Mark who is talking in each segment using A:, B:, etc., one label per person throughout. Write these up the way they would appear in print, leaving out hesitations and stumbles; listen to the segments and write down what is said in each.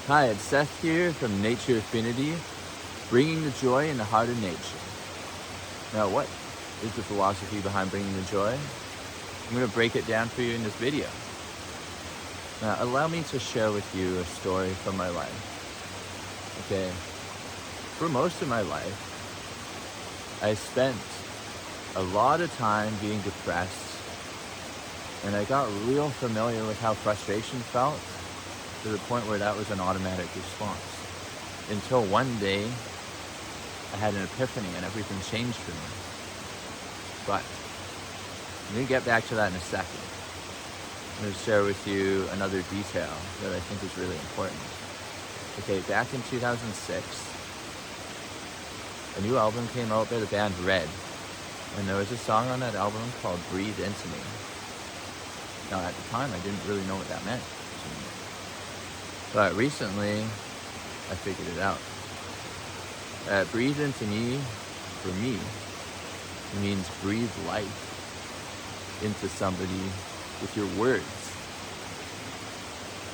A: Hi, it's Seth here from Nature Affinity, bringing the joy in the heart of nature. Now, what is the philosophy behind bringing the joy? I'm going to break it down for you in this video. Now, allow me to share with you a story from my life. Okay, for most of my life, I spent a lot of time being depressed, and I got real familiar with how frustration felt, to the point where that was an automatic response. Until one day, I had an epiphany and everything changed for me. But I'm going to get back to that in a second. I'm going to share with you another detail that I think is really important. Okay, back in 2006, a new album came out by the band Red. And there was a song on that album called Breathe Into Me. Now, at the time, I didn't really know what that meant. But recently, I figured it out. Breathe into me, for me, it means breathe life into somebody with your words.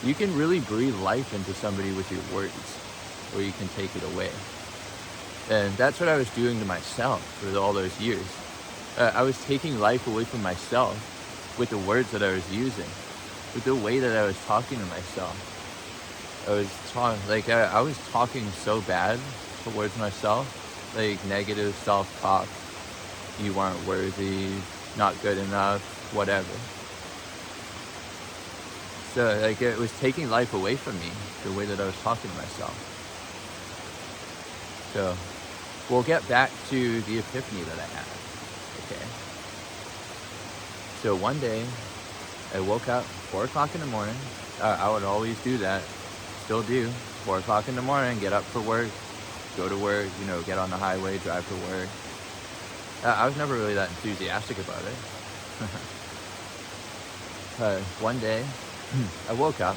A: You can really breathe life into somebody with your words, or you can take it away. And that's what I was doing to myself for all those years. I was taking life away from myself with the words that I was using, with the way that I was talking to myself. I was talking so bad towards myself, like negative self-talk. You weren't worthy, not good enough, whatever. So it was taking life away from me, the way that I was talking to myself. So we'll get back to the epiphany that I had. Okay. So one day I woke up 4 o'clock in the morning. I would always do that. Still do. 4 o'clock in the morning, get up for work, go to work, get on the highway, drive to work. I was never really that enthusiastic about it. One day, I woke up.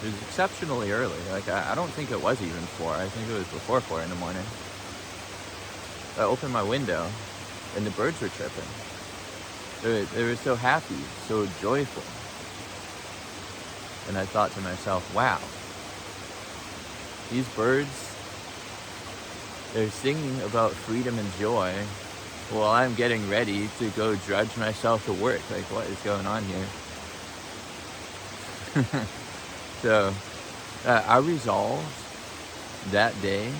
A: It was exceptionally early. I don't think it was even 4. I think it was before 4 in the morning. I opened my window, and the birds were chirping. They were so happy, so joyful. And I thought to myself, wow, these birds, they're singing about freedom and joy while I'm getting ready to go drudge myself to work. What is going on here? So I resolved that day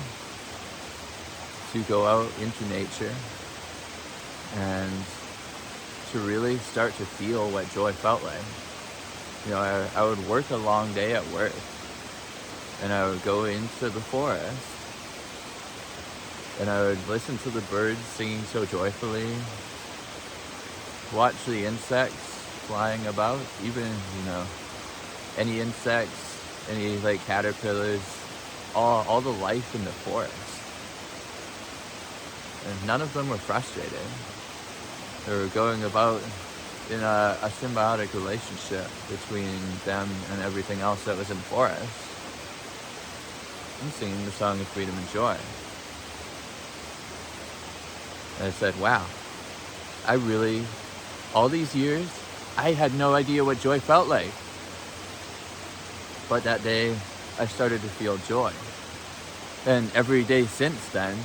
A: to go out into nature and to really start to feel what joy felt like. I would work a long day at work, and I would go into the forest, and I would listen to the birds singing so joyfully, watch the insects flying about, even, any insects, any caterpillars, all the life in the forest. And none of them were frustrated. They were going about in a symbiotic relationship between them and everything else that was in the forest. I'm singing the song of freedom and joy. And I said, wow, all these years, I had no idea what joy felt like. But that day, I started to feel joy. And every day since then,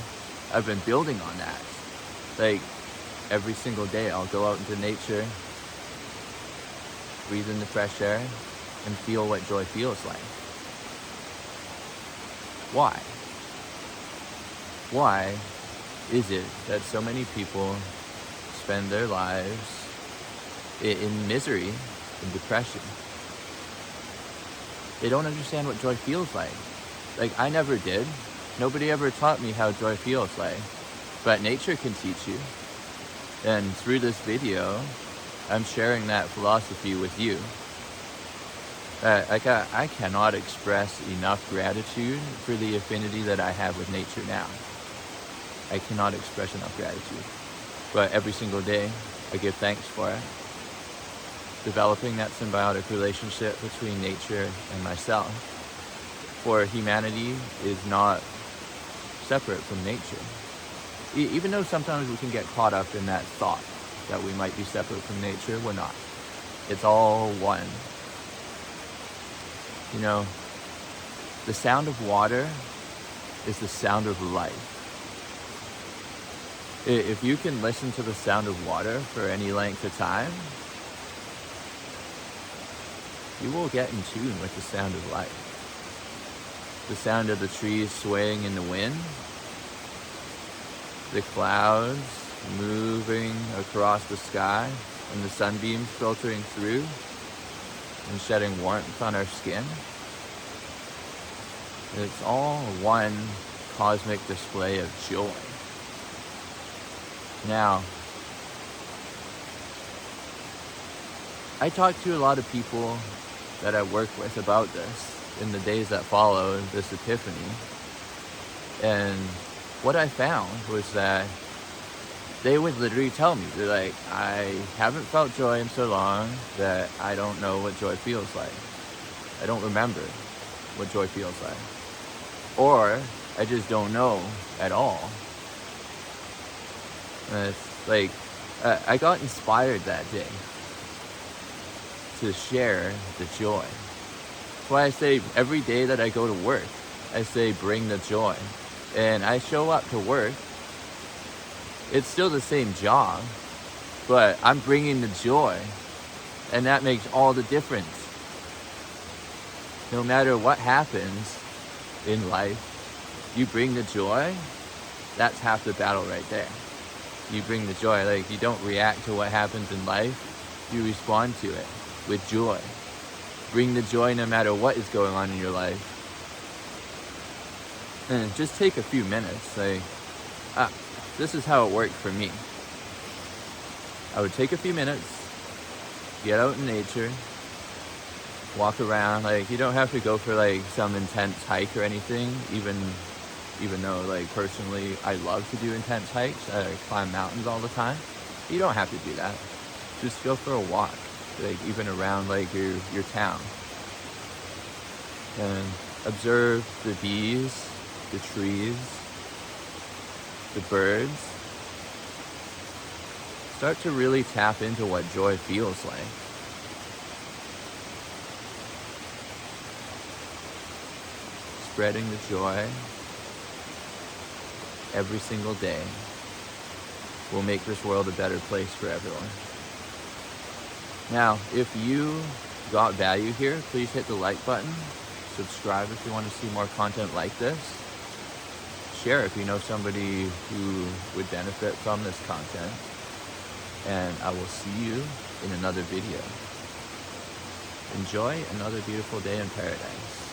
A: I've been building on that. Every single day, I'll go out into nature, breathe in the fresh air, and feel what joy feels like. Why? Why is it that so many people spend their lives in misery, in depression? They don't understand what joy feels like. I never did. Nobody ever taught me how joy feels like. But nature can teach you. And through this video, I'm sharing that philosophy with you. I cannot express enough gratitude for the affinity that I have with nature now. I cannot express enough gratitude. But every single day, I give thanks for it. Developing that symbiotic relationship between nature and myself. For humanity is not separate from nature. Even though sometimes we can get caught up in that thought that we might be separate from nature, we're not. It's all one. You know, the sound of water is the sound of life. If you can listen to the sound of water for any length of time, you will get in tune with the sound of life. The sound of the trees swaying in the wind, the clouds moving across the sky, and the sunbeams filtering through and shedding warmth on our skin. It's all one cosmic display of joy. Now, I talk to a lot of people that I work with about this in the days that followed this epiphany. And what I found was that they would literally tell me, they're like, I haven't felt joy in so long that I don't know what joy feels like. I don't remember what joy feels like. Or I just don't know at all. And it's like, I got inspired that day to share the joy. That's why I say every day that I go to work, I say bring the joy. And I show up to work, it's still the same job, but I'm bringing the joy, and that makes all the difference. No matter what happens in life, you bring the joy, that's half the battle right there. You bring the joy, like you don't react to what happens in life, you respond to it with joy. Bring the joy no matter what is going on in your life. And just take a few minutes, like, this is how it worked for me. I would take a few minutes, get out in nature, walk around. Like, you don't have to go for like some intense hike or anything, even though like personally I love to do intense hikes. I climb mountains all the time. You don't have to do that. Just go for a walk, like even around like your town, and observe the bees, the trees, the birds. Start to really tap into what joy feels like. Spreading the joy every single day will make this world a better place for everyone. Now, if you got value here, please hit the like button. Subscribe if you want to see more content like this. Share if you know somebody who would benefit from this content. And I will see you in another video. Enjoy another beautiful day in paradise.